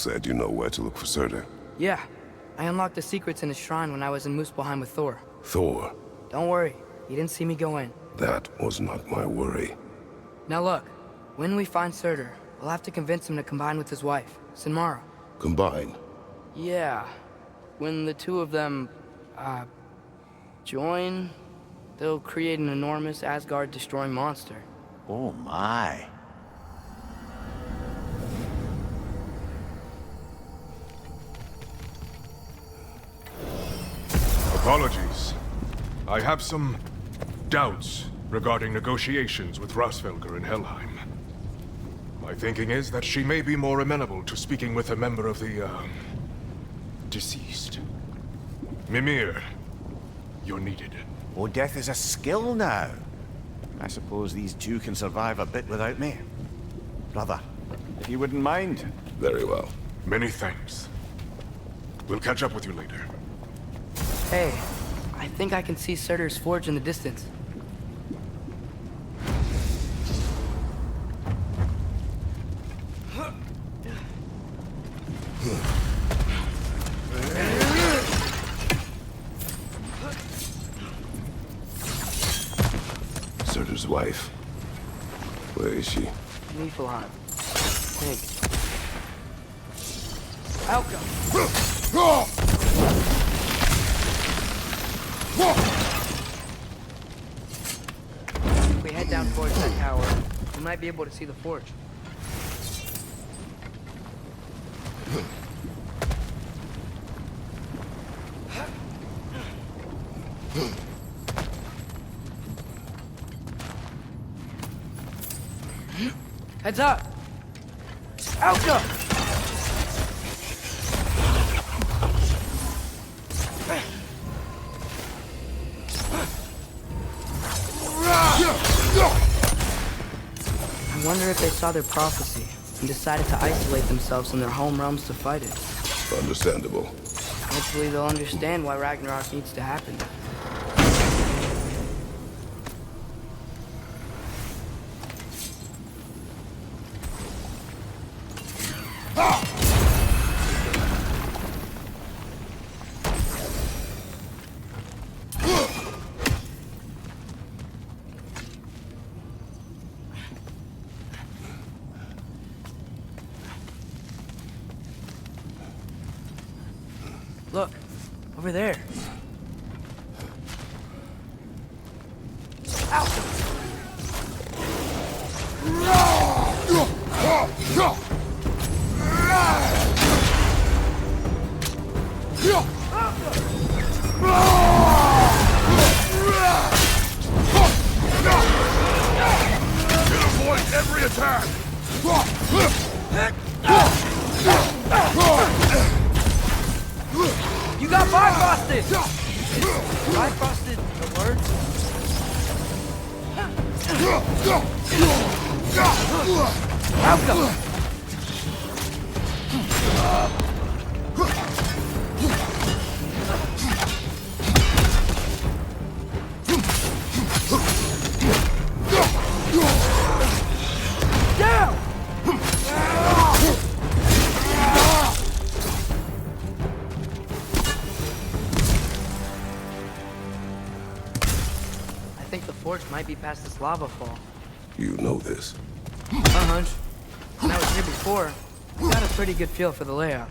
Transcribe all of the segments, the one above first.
said you know where to look for Surtr. Yeah. I unlocked the secrets in his shrine when I was in Muspelheim with Thor. Thor? Don't worry. He didn't see me go in. That was not my worry. Now look. When we find Surtr, we'll have to convince him to combine with his wife, Sinmara. Combine? Yeah. When the two of them, join, they'll create an enormous Asgard-destroying monster. Oh my. Apologies. I have some doubts regarding negotiations with Rasfelger in Helheim. My thinking is that she may be more amenable to speaking with a member of the, deceased. Mimir, you're needed. Oh, death is a skill now. I suppose these two can survive a bit without me. Brother, if you wouldn't mind. Very well. Many thanks. We'll catch up with you later. Hey, I think I can see Surtr's forge in the distance. Surtr's wife. Where is she? Niflheim. Think. Outcome. If we head down towards that tower, we might be able to see the forge. Heads up! Outcome! I wonder if they saw their prophecy and decided to isolate themselves in their home realms to fight it. Understandable. Hopefully they'll understand why Ragnarok needs to happen. Look, over there. Avoid every attack! You got Bifrosted! Is Bifrosted a word? Outcome! Down! I think the forge might be past this lava fall. You know this. A hunch. When I was here before, I got a pretty good feel for the layout.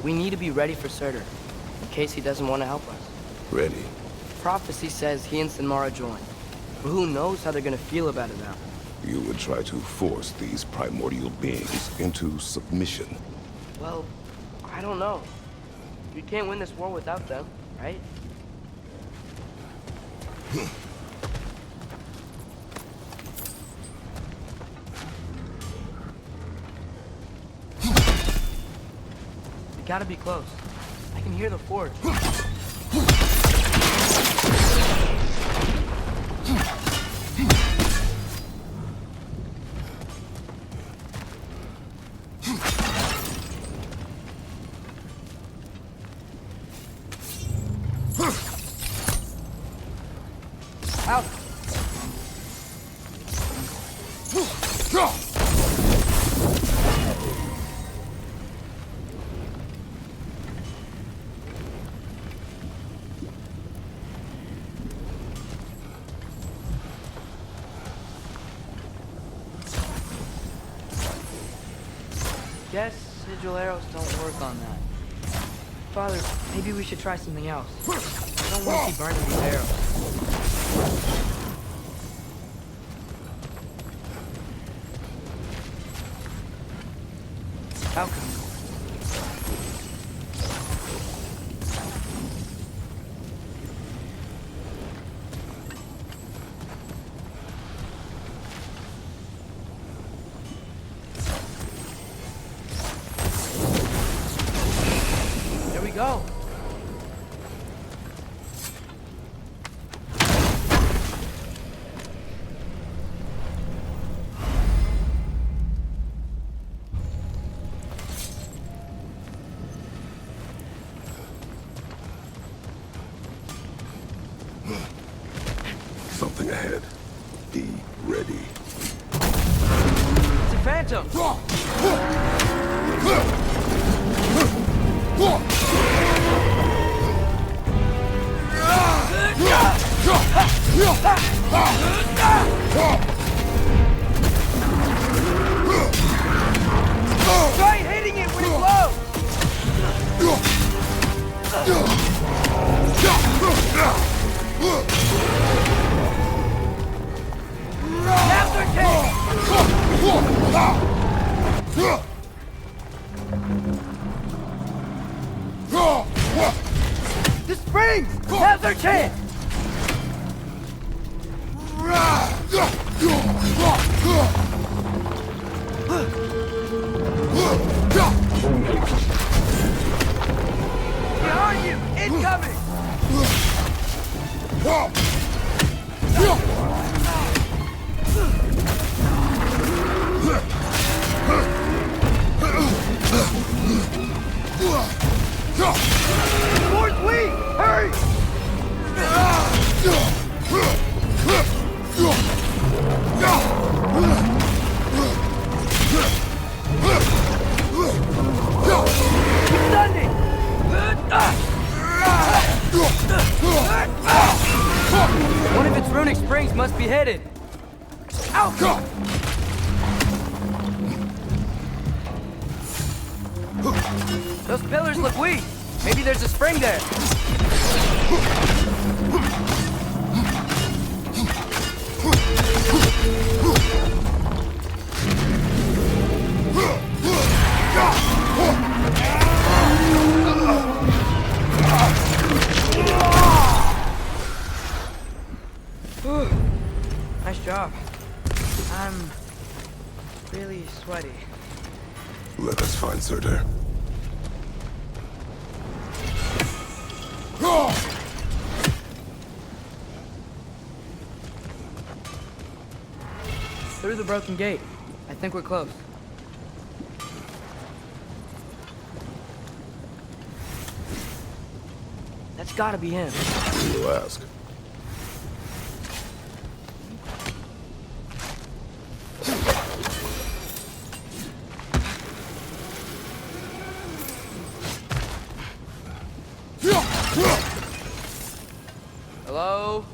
We need to be ready for Surtr, in case he doesn't want to help us. Ready? Prophecy says he and Sinmara join, but who knows how they're gonna feel about it now. You would try to force these primordial beings into submission. Well, I don't know. We can't win this war without them, right? Gotta be close. I can hear the forge. Out. Guess sigil arrows don't work on that. Father, maybe we should try something else. I don't want to see burning these arrows. Alchemy. There we go. Something ahead. Be ready. It's a phantom. Try hitting it when it's low. Now's our chance. The springs! Now's our chance! Behind you! Incoming! Towards Lee! Hurry! Stunned it! One of its runic springs must be headed. Out! Those pillars look weak. Maybe there's a spring there. Nice job. I'm really sweaty. Let us find Surtr. Through the broken gate. I think we're close. That's gotta be him. We'll ask. Hello?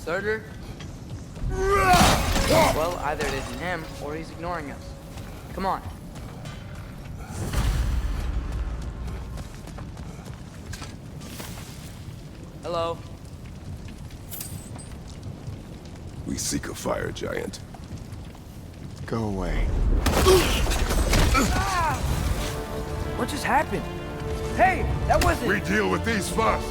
Surtr? Well, either it isn't him, or he's ignoring us. Come on. Hello? We seek a fire giant. Go away. What just happened? Hey, that wasn't... We deal with these first.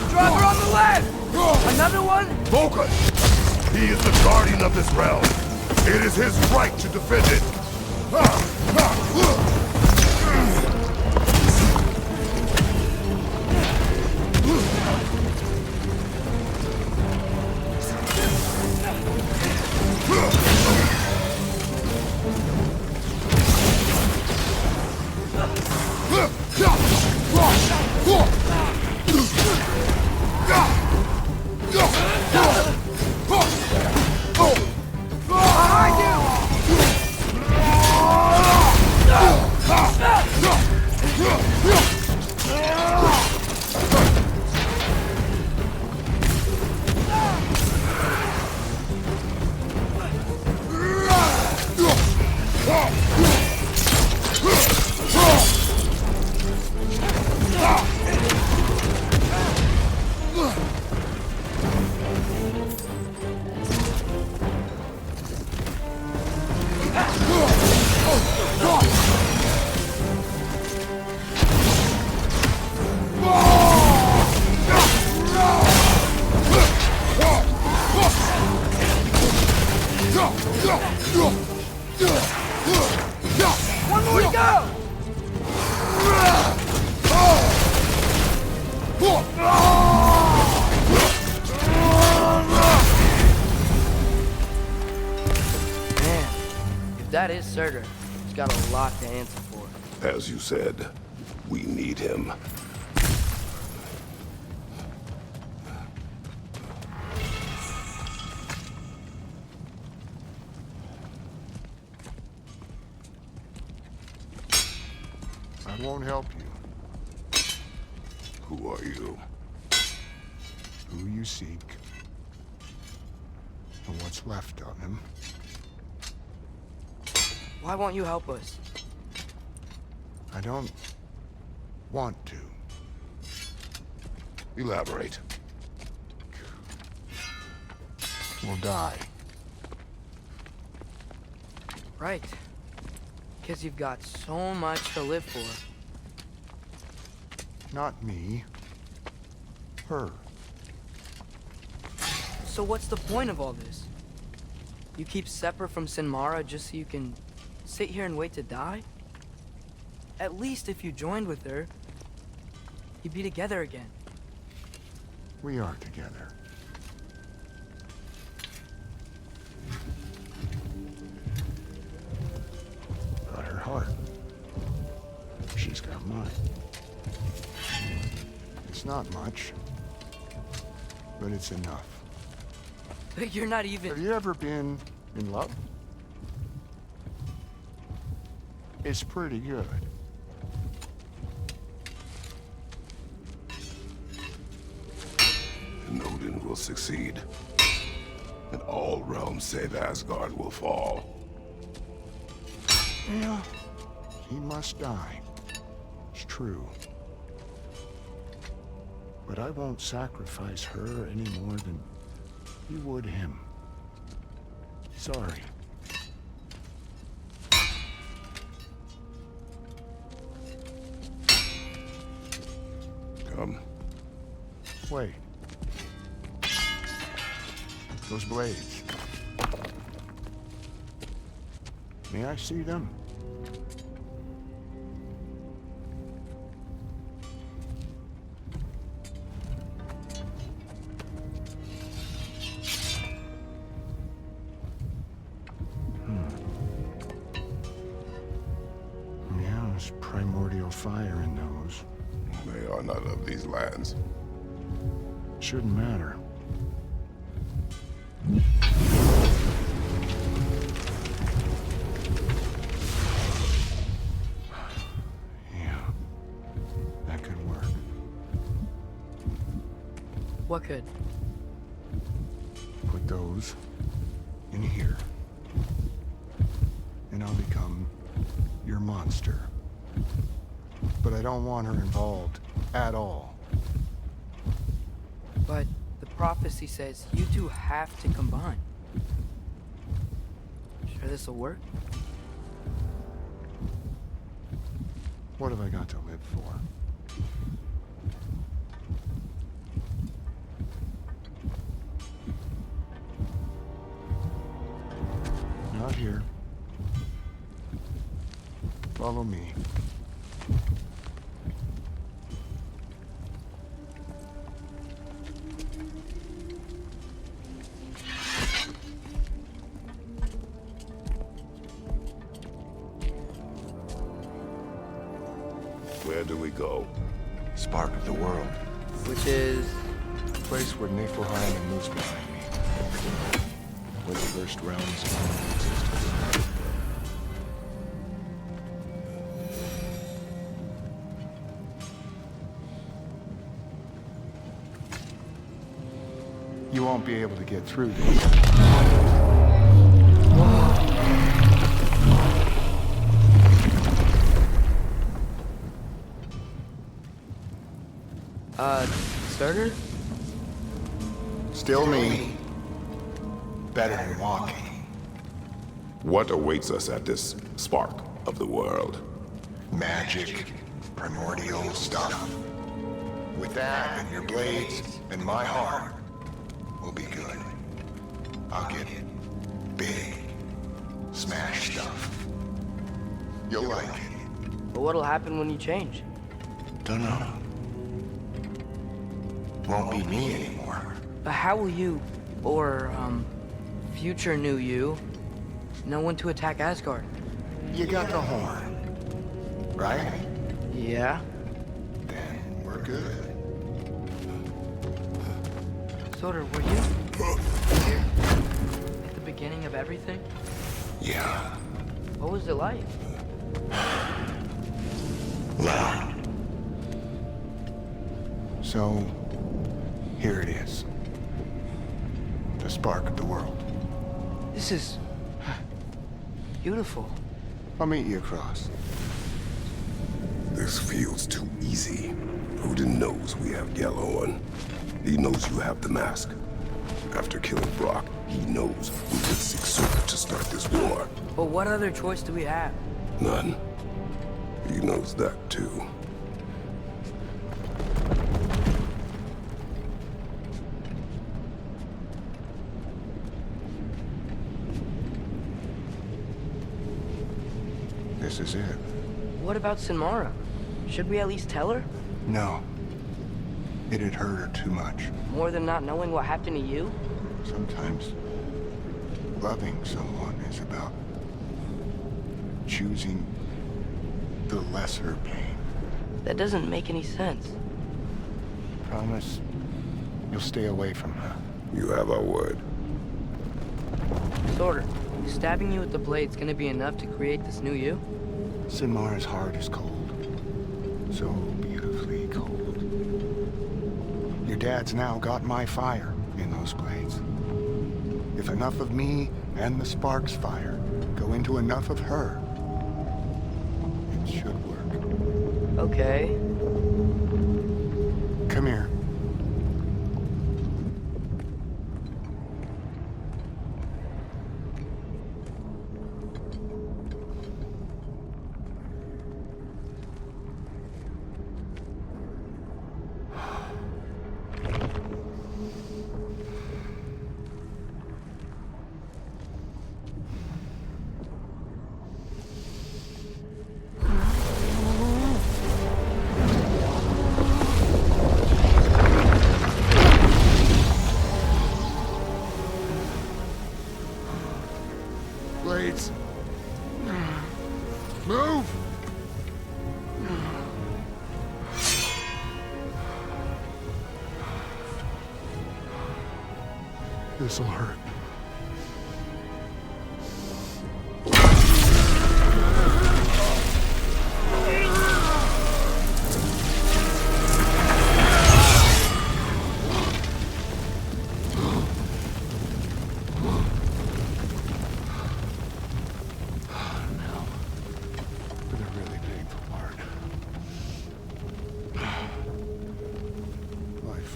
Driver on the left! Another one? Focus! He is the guardian of this realm. It is his right to defend it. One more to go! Man, if that is Surtr, he's got a lot to answer for. As you said, we need him. I won't help you. Who are you? Who you seek, and what's left of him. Why won't you help us? I don't want to. Elaborate. We'll die. Right. Because you've got so much to live for. Not me. Her. So what's the point of all this? You keep separate from Sinmara just so you can sit here and wait to die? At least if you joined with her, you'd be together again. We are together. Got her heart. She's got mine. It's not much, but it's enough. You're not Have even... you ever been in love? It's pretty good. Odin will succeed. And all realms save Asgard will fall. Yeah, he must die. It's true. But I won't sacrifice her any more than you would him. Sorry. Come. Wait. Those blades. May I see them? Yeah, there's primordial fire in those. They are not of these lands. Shouldn't matter. Yeah, that could work. What could? Put those in here. And I'll become your monster. But I don't want her involved at all. But the prophecy says you two have to combine. Sure this'll work? What have I got to live for? Not here. Follow me. Where do we go? Spark of the world. Which is... The place where Niflheim and moves behind me. Where the first realms only existed. You won't be able to get through this. Surtr? Still me. Better than walking. What awaits us at this spark of the world? Magic, primordial stuff. With that and your blades and my heart, we'll be good. I'll get big, smash stuff. You'll like it. But what'll happen when you change? Dunno. Won't be me anymore. But how will you, or, future new you, know when to attack Asgard? You got the horn, right? Yeah? Then we're good. Surtr, were you here at the beginning of everything? Yeah. What was it like? Loud. So, here it is. The spark of the world. This is... beautiful. I'll meet you across. This feels too easy. Odin knows we have Yellowhorn. He knows you have the mask. After killing Brock, he knows we would seek Surtr to start this war. But what other choice do we have? None. He knows that too. This is it. What about Sinmara? Should we at least tell her? No. It'd hurt her too much. More than not knowing what happened to you? Sometimes loving someone is about choosing the lesser pain. That doesn't make any sense. Promise you'll stay away from her. You have our word. Surtr, stabbing you with the blade's gonna be enough to create this new you? Sinmara's heart is cold. So beautifully cold. Your dad's now got my fire in those blades. If enough of me and the spark's fire go into enough of her, it should work. Okay. Come here. Blades. Move! This'll hurt.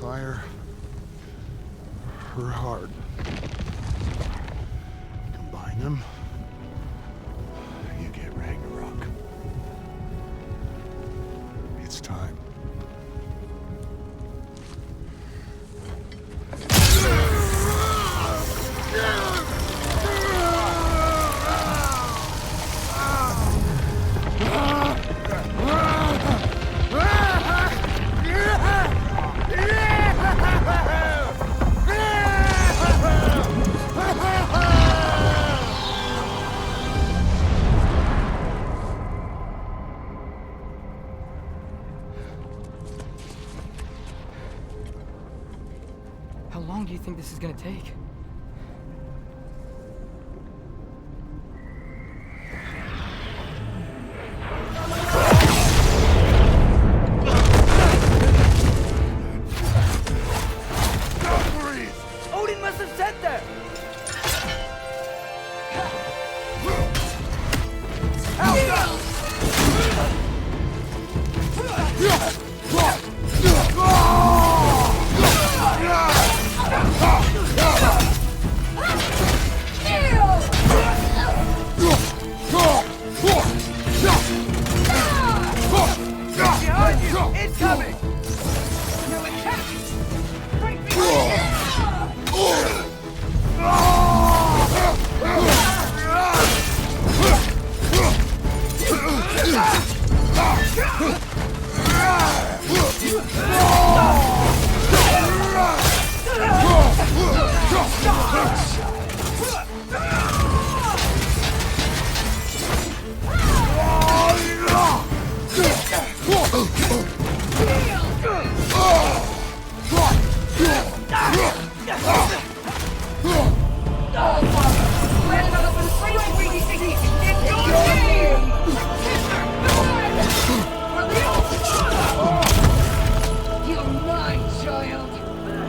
Fire, her heart. Combine them, you get Ragnarok. It's time. How long do you think this is gonna take? Odin must have sent there! Behind you! It's coming! No attack! Right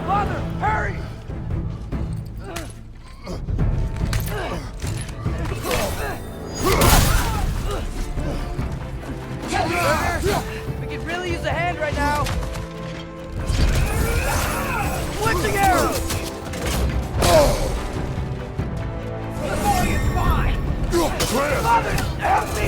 Father, hurry! We could really use a hand right now. Switching arrows! The boy is fine! Father, help me!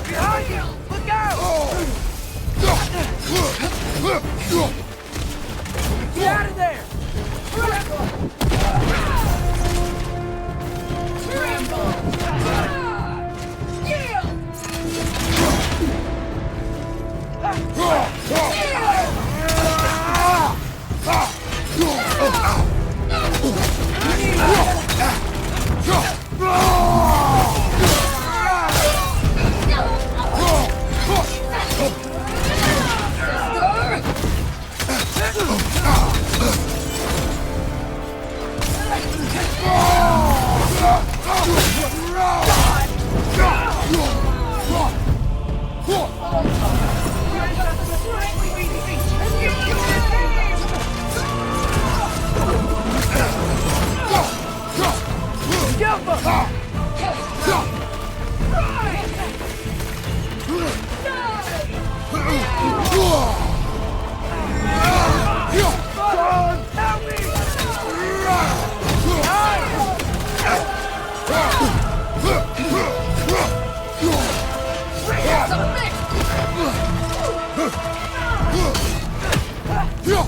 Behind you! Look out! Get out of there!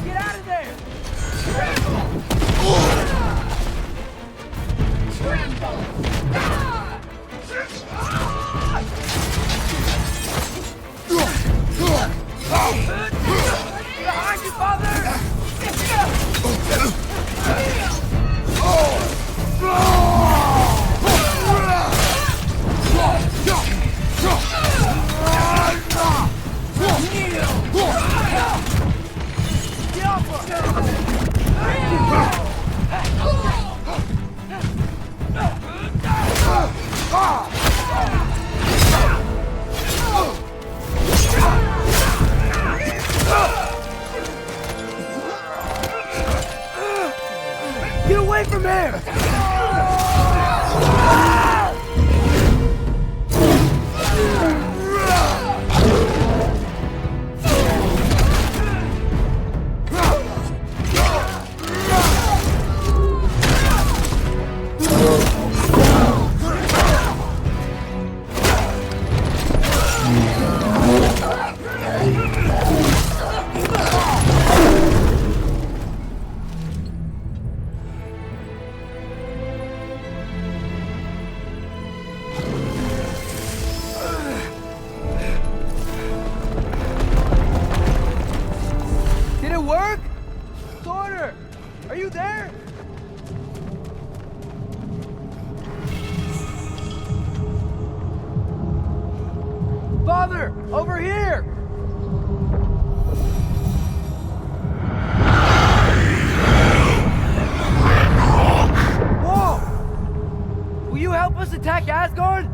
Get out of there! Behind you, Father! Get away from him! us attack Asgard?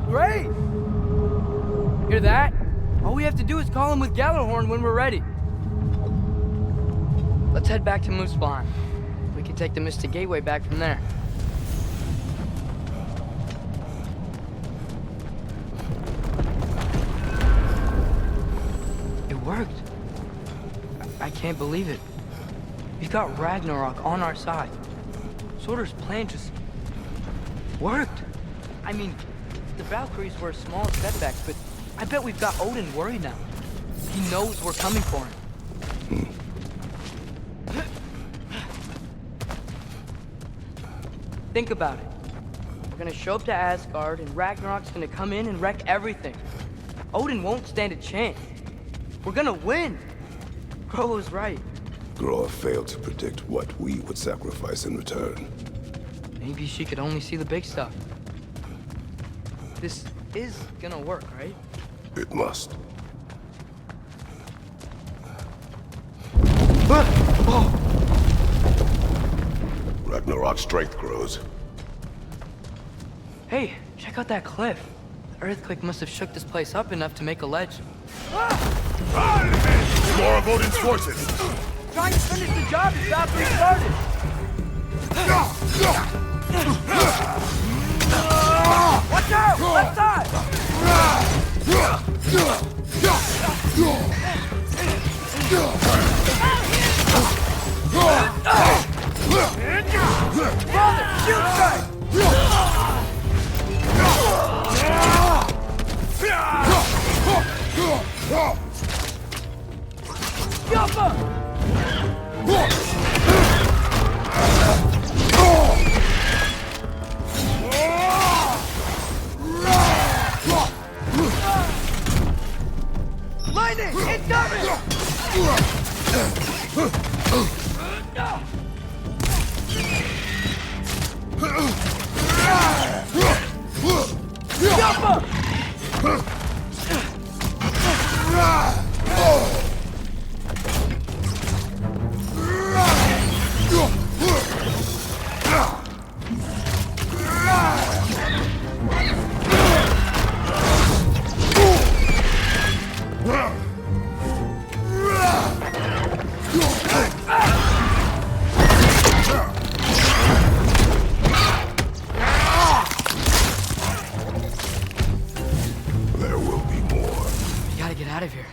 Great! Hear that? All we have to do is call him with Gjallarhorn when we're ready. Let's head back to Muspelheim. We can take the Mystic Gateway back from there. It worked. I can't believe it. We've got Ragnarok on our side. Surtr's plan just worked. I mean, the Valkyries were a small setback, but I bet we've got Odin worried now. He knows we're coming for him. Think about it. We're gonna show up to Asgard, and Ragnarok's gonna come in and wreck everything. Odin won't stand a chance. We're gonna win. Groa was right. Groa failed to predict what we would sacrifice in return. Maybe she could only see the big stuff. This is gonna work, right? It must. Ragnarok's strength grows. Hey, check out that cliff. The earthquake must have shook this place up enough to make a ledge. More of Odin's forces! Trying to finish the job as fast as we started! Watch out! Left side! Brother, shoot strike! Jumper! Lightning! Incoming! Jumper! There will be more. We gotta get out of here.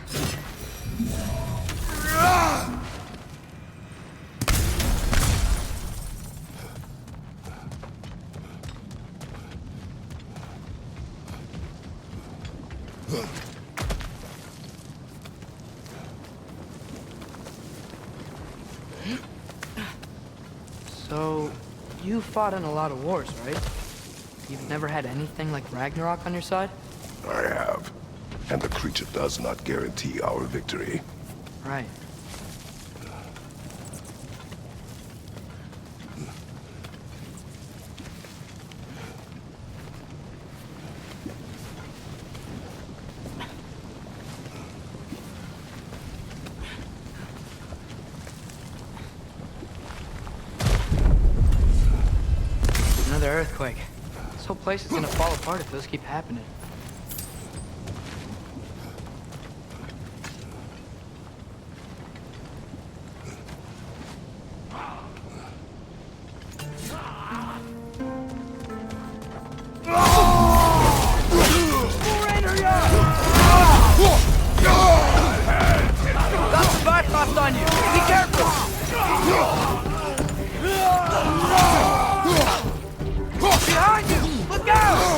So, you fought in a lot of wars, right? You've never had anything like Ragnarok on your side? I have. And the creature does not guarantee our victory. Right. Another earthquake. This whole place is gonna fall apart if those keep happening. Got some Bifrost on you! Be careful! Behind you! Look out!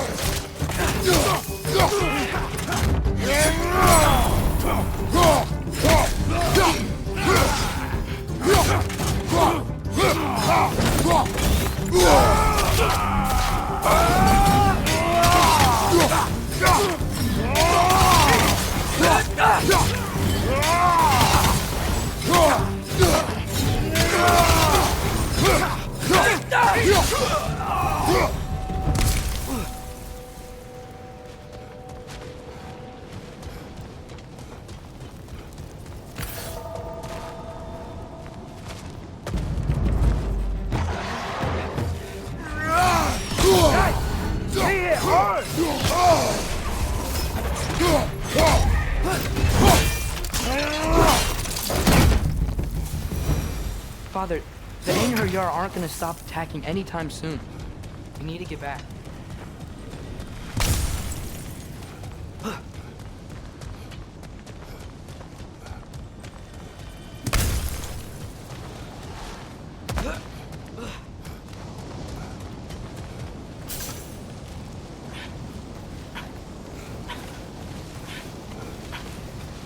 Father, the Einherjar aren't gonna stop attacking anytime soon. We need to get back.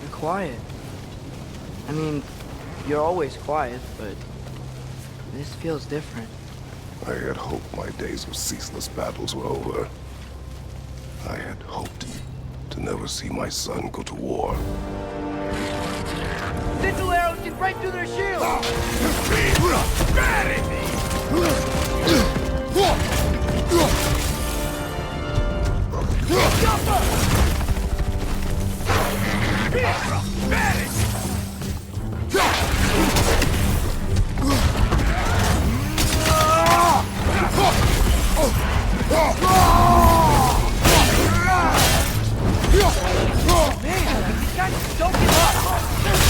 You're quiet. I mean, you're always quiet, but this feels different. I had hoped my days of ceaseless battles were over. I had hoped to never see my son go to war. Sigil arrows can break through their shields!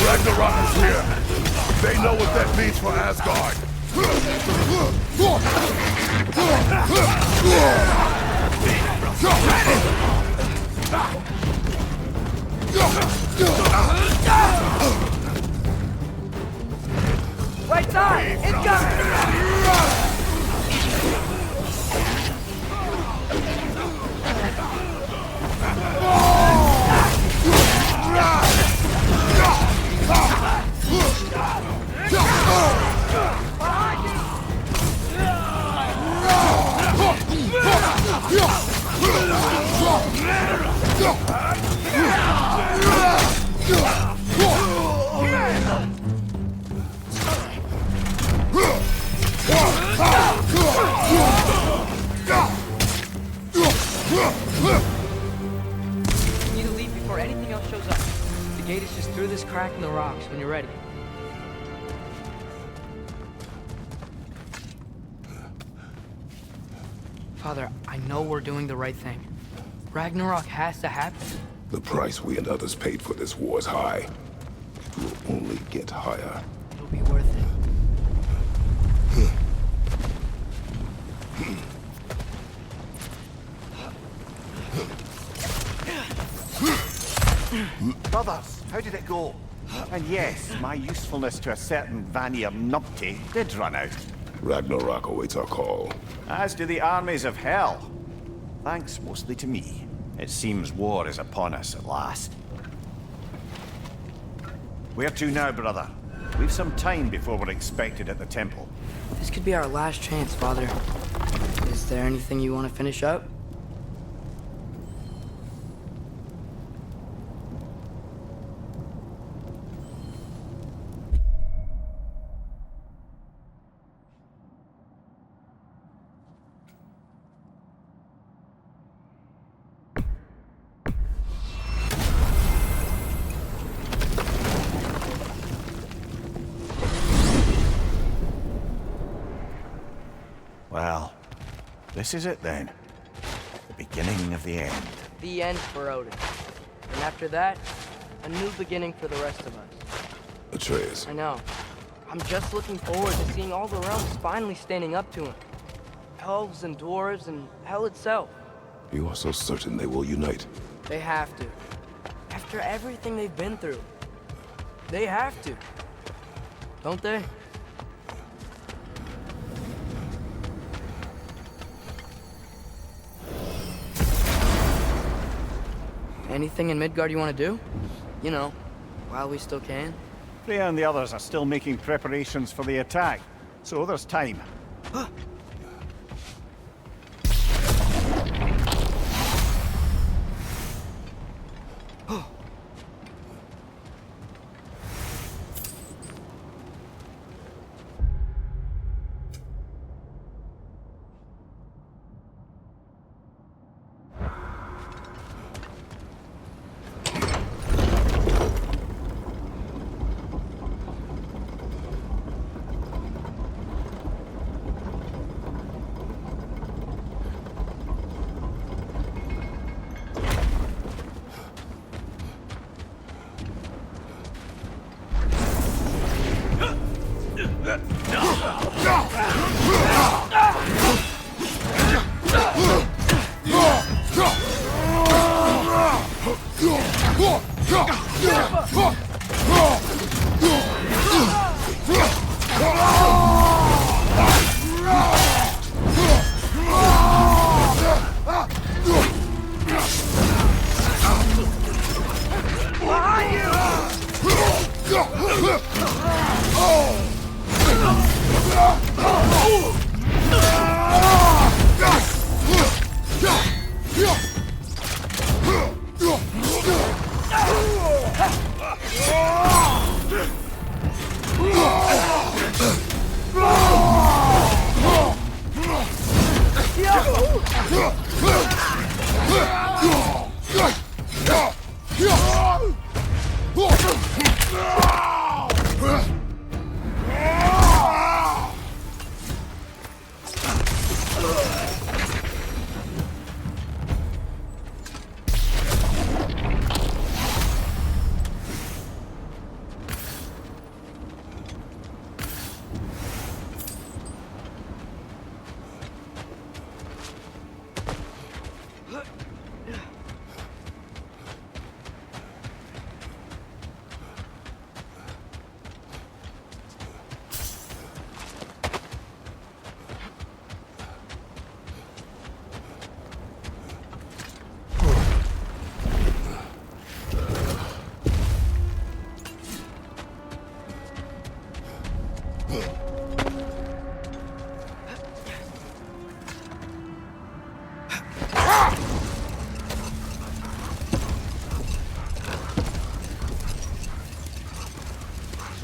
Ragnarok is here. They know what that means for Asgard. Right side! Incoming! You need to leave before anything else shows up. The gate is just through this crack in the rocks when you're ready. Father, I know we're doing the right thing. Ragnarok has to happen. The price we and others paid for this war is high. It will only get higher. It'll be worth it. Brothers, how did it go? And yes, my usefulness to a certain Vanir numpty did run out. Ragnarok awaits our call. As do the armies of hell. Thanks mostly to me. It seems war is upon us at last. Where to now, brother? We've some time before we're expected at the temple. This could be our last chance, Father. Is there anything you want to finish up? Well, this is it then. The beginning of the end. The end for Odin. And after that, a new beginning for the rest of us. Atreus, I know. I'm just looking forward to seeing all the realms finally standing up to him. Elves and dwarves and hell itself. you are so certain they will unite. They have to. After everything they've been through. They have to. Don't they? Anything in Midgard you want to do? You know, while we still can. Freya and the others are still making preparations for the attack, so there's time.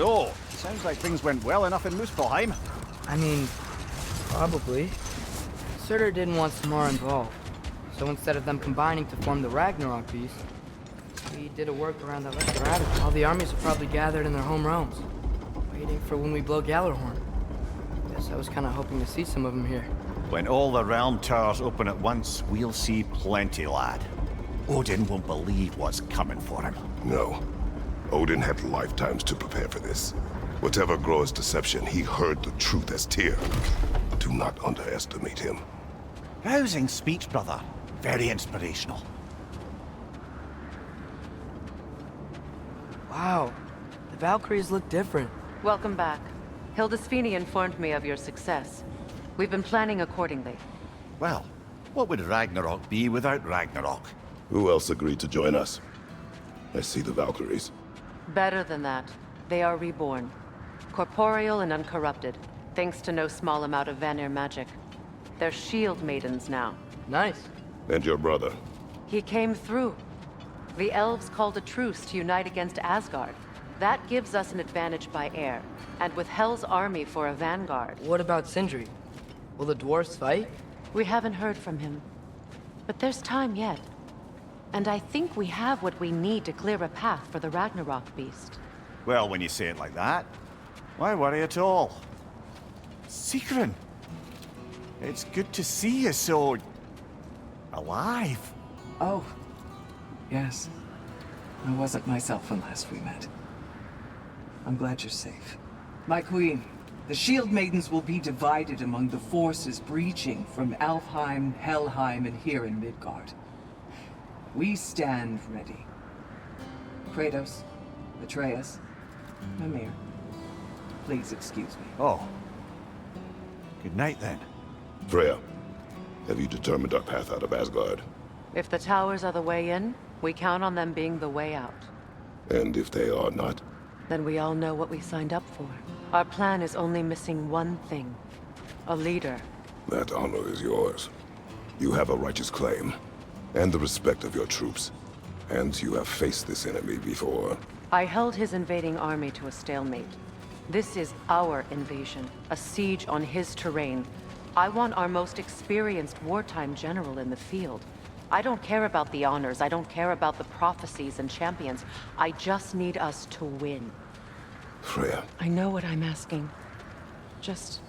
So, sounds like things went well enough in Muspelheim. I mean, probably. Surtr didn't want Samara involved, so instead of them combining to form the Ragnarok beast, we did a workaround that let the Rabbit. All the armies are probably gathered in their home realms, waiting for when we blow Gallarhorn. Guess I was kind of hoping to see some of them here. When all the realm towers open at once, we'll see plenty, lad. Odin won't believe what's coming for him. No. Odin had lifetimes to prepare for this. Whatever Groa's deception, he heard the truth as Tyr. Do not underestimate him. Rousing speech, brother. Very inspirational. Wow, the Valkyries look different. Welcome back. Hildisvini informed me of your success. We've been planning accordingly. Well, what would Ragnarok be without Ragnarok? Who else agreed to join us? I see the Valkyries. Better than that. They are reborn. Corporeal and uncorrupted, thanks to no small amount of Vanir magic. They're shield maidens now. Nice. And your brother. He came through. The elves called a truce to unite against Asgard. That gives us an advantage by air, and with Hel's army for a vanguard. What about Sindri? Will the dwarves fight? We haven't heard from him. But there's time yet. And I think we have what we need to clear a path for the Ragnarok beast. Well, when you say it like that, why worry at all? Sigrun! It's good to see you so... alive. Oh, yes. I wasn't myself unless we met. I'm glad you're safe. My queen, the Shield Maidens will be divided among the forces breaching from Alfheim, Helheim, and here in Midgard. We stand ready. Kratos, Atreus, Mimir, please excuse me. Oh. Good night, then. Freya, have you determined our path out of Asgard? If the towers are the way in, we count on them being the way out. And if they are not? Then we all know what we signed up for. Our plan is only missing one thing. A leader. That honor is yours. You have a righteous claim, and the respect of your troops. And you have faced this enemy before. I held his invading army to a stalemate. This is our invasion, a siege on his terrain. I want our most experienced wartime general in the field. I don't care about the honors, I don't care about the prophecies and champions. I just need us to win. Freya. I know what I'm asking. Just...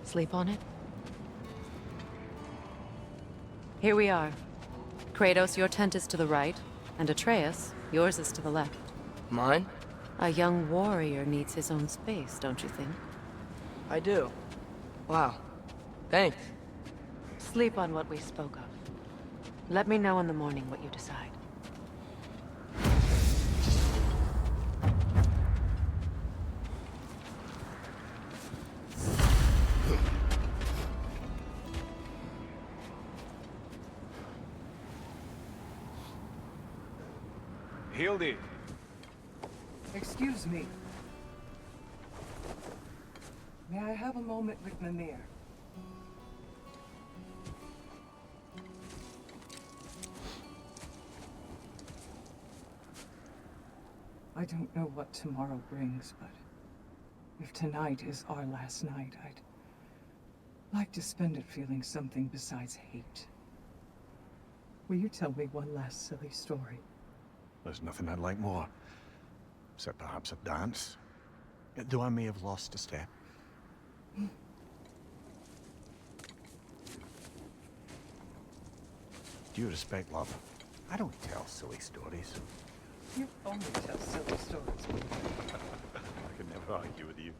sleep on it? Here we are. Kratos, your tent is to the right, and Atreus, yours is to the left. Mine? A young warrior needs his own space, don't you think? I do. Wow. Thanks. Sleep on what we spoke of. Let me know in the morning what you decide. Hildy. Excuse me. May I have a moment with Mimir? I don't know what tomorrow brings, but if tonight is our last night, I'd like to spend it feeling something besides hate. Will you tell me one last silly story? There's nothing I'd like more. Except perhaps a dance. Though I may have lost a step. Due respect, love, I don't tell silly stories. You only tell silly stories. I can never argue with you.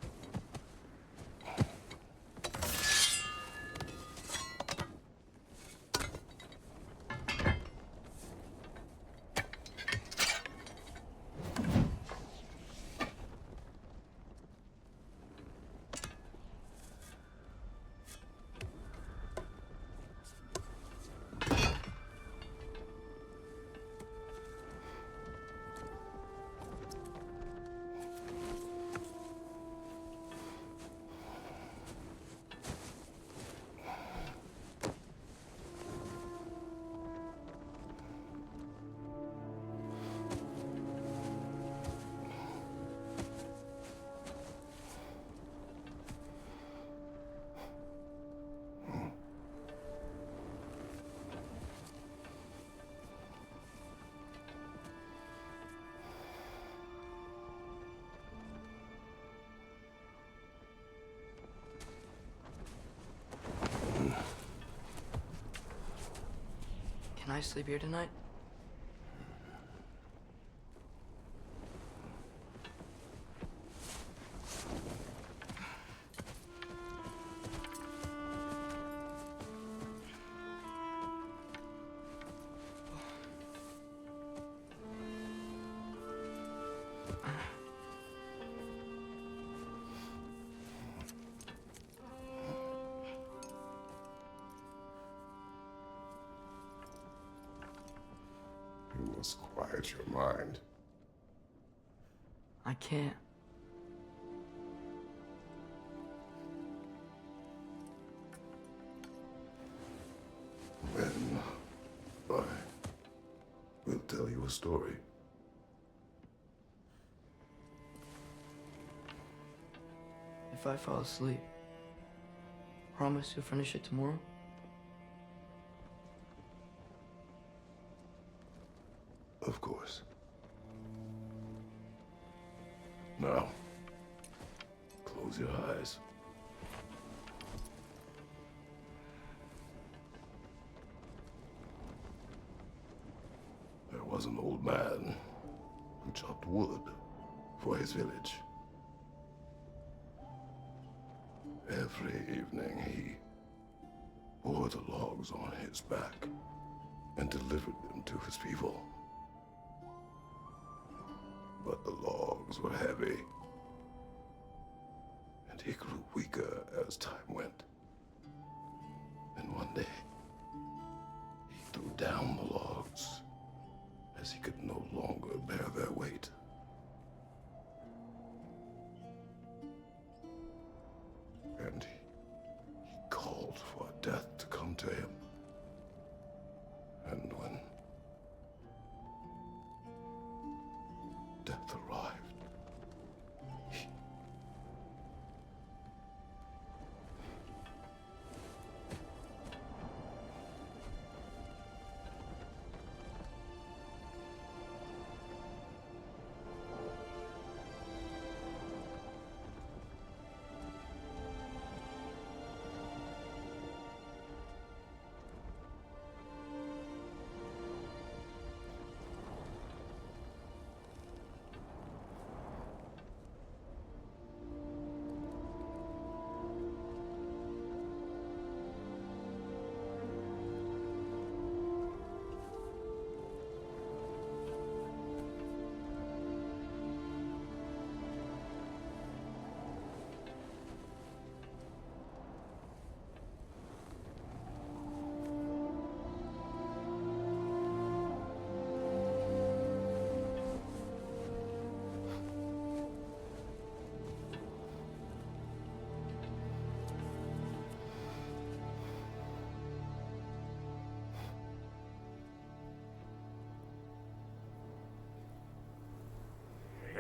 Can I sleep here tonight? You must quiet your mind. I can't. Then I will tell you a story. If I fall asleep, promise you'll finish it tomorrow? Of course. Now, close your eyes. There was an old man who chopped wood for his village. Every evening he bore the logs on his back and delivered them to his people. But the logs were heavy, and he grew weaker as time went. And one day, he threw down the logs as he could no longer bear their weight. And he called for death to come to him. And when death arrived,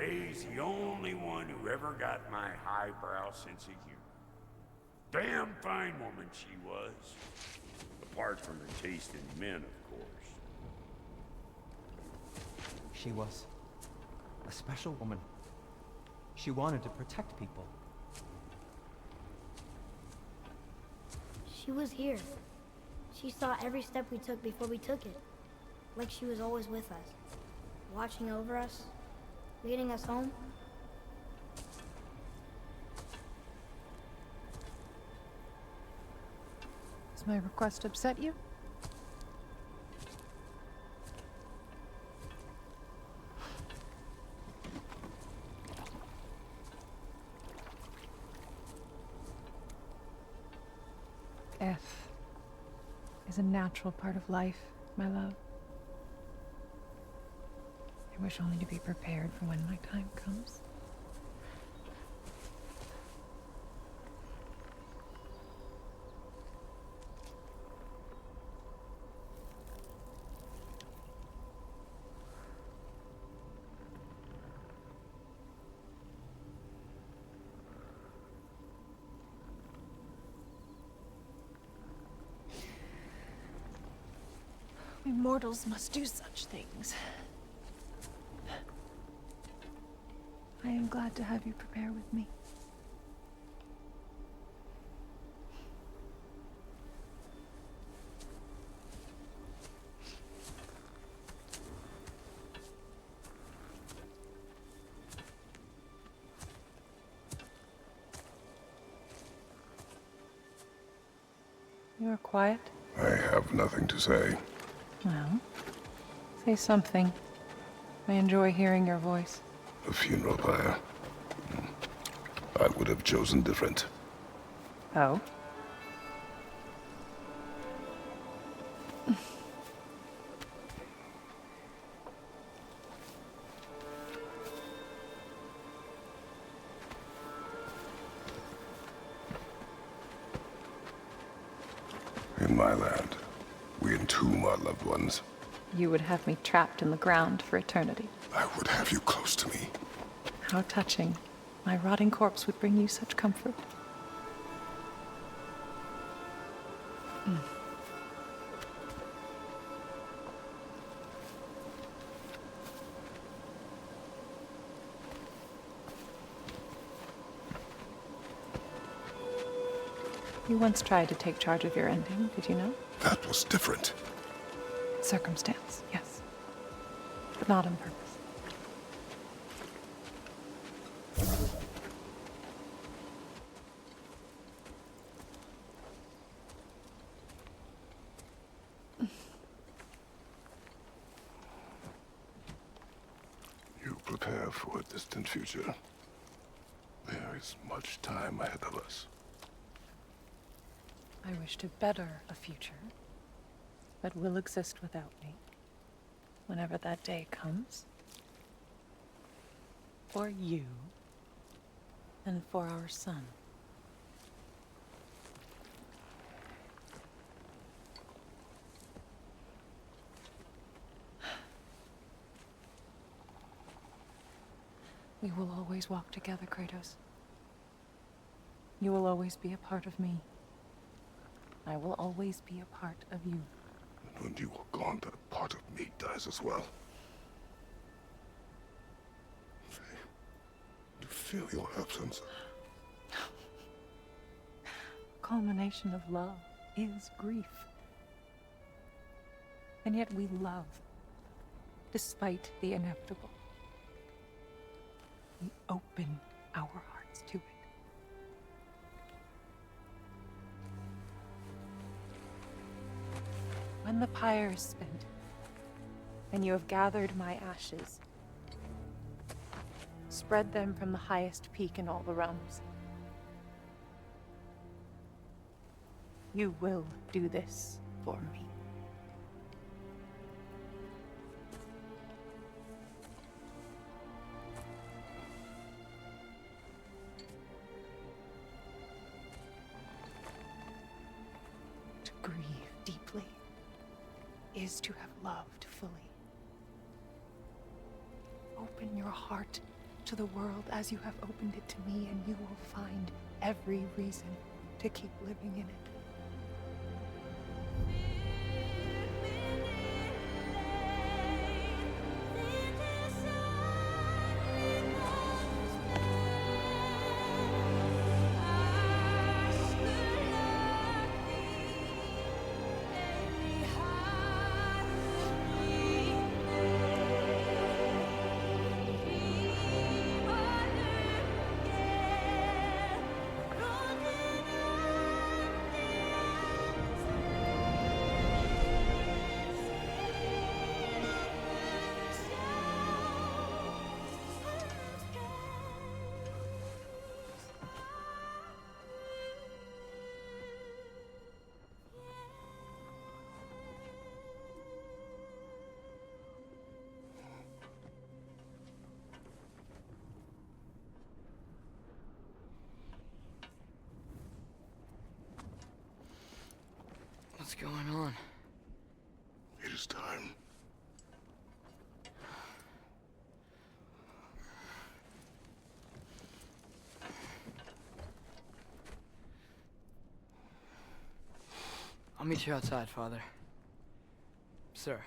Ray's the only one who ever got my highbrow sense of humor. Damn fine woman she was. Apart from her taste in men, of course. She was a special woman. She wanted to protect people. She was here. She saw every step we took before we took it. Like she was always with us. Watching over us. Leading us home. Does my request upset you? Death is a natural part of life, my love. I wish only to be prepared for when my time comes. We mortals must do such things. I am glad to have you prepare with me. You are quiet? I have nothing to say. Well, say something. I enjoy hearing your voice. A funeral pyre. I would have chosen different. Oh? In my land, we entomb our loved ones. You would have me trapped in the ground for eternity. I would have you close to me. How touching. My rotting corpse would bring you such comfort. You once tried to take charge of your ending, did you know? That was different. Circumstance, yes. But not on purpose. You prepare for a distant future. There is much time ahead of us. I wish to better a future that will exist without me, whenever that day comes. For you, and for our son. We will always walk together, Kratos. You will always be a part of me. I will always be a part of you. And when you are gone, that part of me dies as well. You feel your absence. Culmination of love is grief. And yet we love, despite the inevitable. We open our hearts to it. When the pyre is spent, and you have gathered my ashes, spread them from the highest peak in all the realms. You will do this for me. To grieve deeply is to have loved fully. Open your heart to the world as you have opened it to me, and you will find every reason to keep living in it. What's going on? It is time. I'll meet you outside, Father. Sir.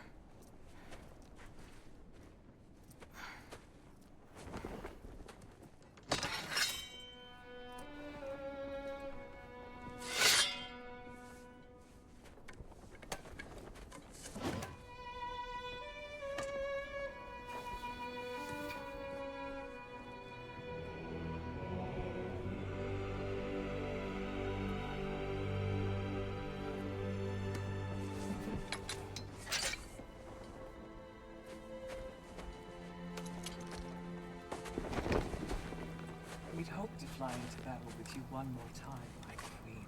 We'd hoped to fly into battle with you one more time, my queen.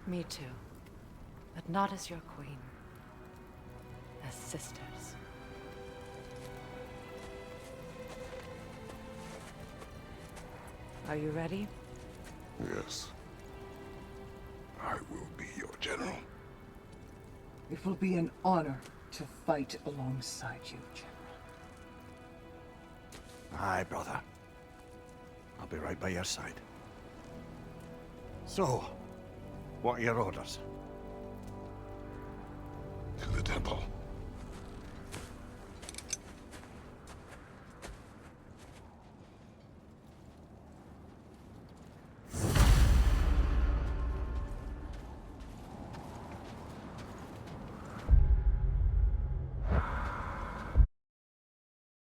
Me too. But not as your queen. As sisters. Are you ready? Yes. I will be your general. It will be an honor to fight alongside you, General. Aye, brother. I'll be right by your side. So, what are your orders? To the temple.